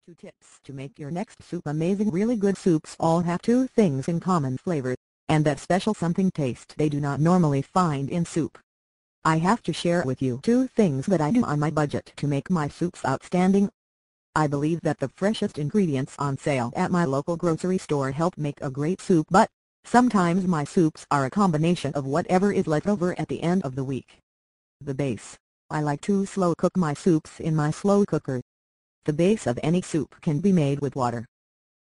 2 tips to make your next soup amazing. Really good soups all have two things in common: flavor, and that special something taste they do not normally find in soup. I have to share with you two things that I do on my budget to make my soups outstanding. I believe that the freshest ingredients on sale at my local grocery store help make a great soup, but sometimes my soups are a combination of whatever is left over at the end of the week. The base. I like to slow cook my soups in my slow cooker. The base of any soup can be made with water.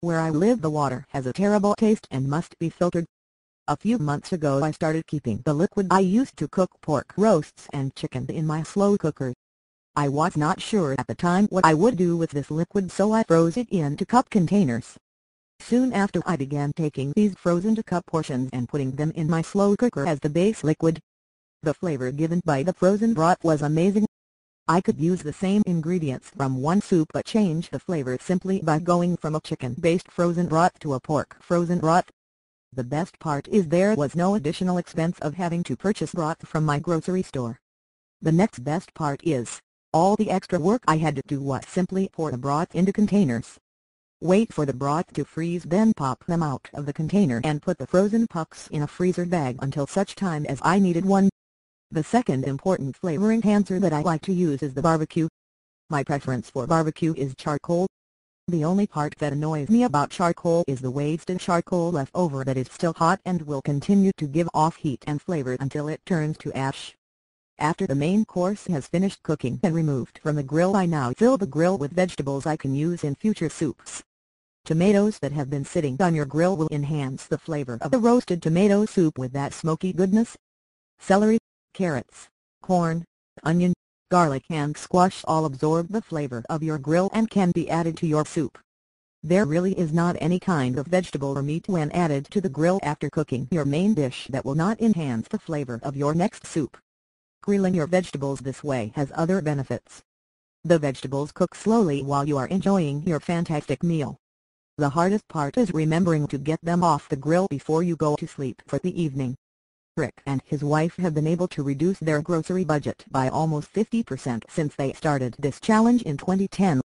Where I live, the water has a terrible taste and must be filtered. A few months ago I started keeping the liquid I used to cook pork roasts and chicken in my slow cooker. I was not sure at the time what I would do with this liquid, so I froze it into cup containers. Soon after, I began taking these frozen to cup portions and putting them in my slow cooker as the base liquid. The flavor given by the frozen broth was amazing. I could use the same ingredients from one soup but change the flavor simply by going from a chicken-based frozen broth to a pork frozen broth. The best part is there was no additional expense of having to purchase broth from my grocery store. The next best part is, all the extra work I had to do was simply pour the broth into containers. Wait for the broth to freeze, then pop them out of the container and put the frozen pucks in a freezer bag until such time as I needed one. The second important flavor enhancer that I like to use is the barbecue. My preference for barbecue is charcoal. The only part that annoys me about charcoal is the wasted charcoal left over that is still hot and will continue to give off heat and flavor until it turns to ash. After the main course has finished cooking and removed from the grill, I now fill the grill with vegetables I can use in future soups. Tomatoes that have been sitting on your grill will enhance the flavor of the roasted tomato soup with that smoky goodness. Celery, carrots, corn, onion, garlic and squash all absorb the flavor of your grill and can be added to your soup. There really is not any kind of vegetable or meat when added to the grill after cooking your main dish that will not enhance the flavor of your next soup. Grilling your vegetables this way has other benefits. The vegetables cook slowly while you are enjoying your fantastic meal. The hardest part is remembering to get them off the grill before you go to sleep for the evening. Rick and his wife have been able to reduce their grocery budget by almost 50% since they started this challenge in 2010.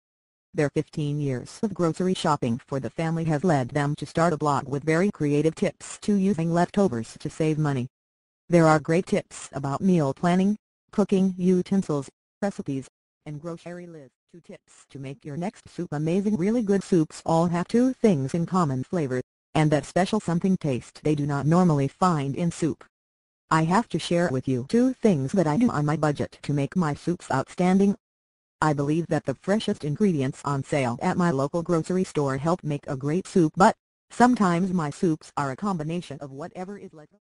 Their 15 years of grocery shopping for the family has led them to start a blog with very creative tips to using leftovers to save money. There are great tips about meal planning, cooking utensils, recipes, and grocery lists. 2 tips to make your next soup amazing. Really good soups all have two things in common: flavor, and that special something taste they do not normally find in soup. I have to share with you two things that I do on my budget to make my soups outstanding. I believe that the freshest ingredients on sale at my local grocery store help make a great soup, but sometimes my soups are a combination of whatever is left.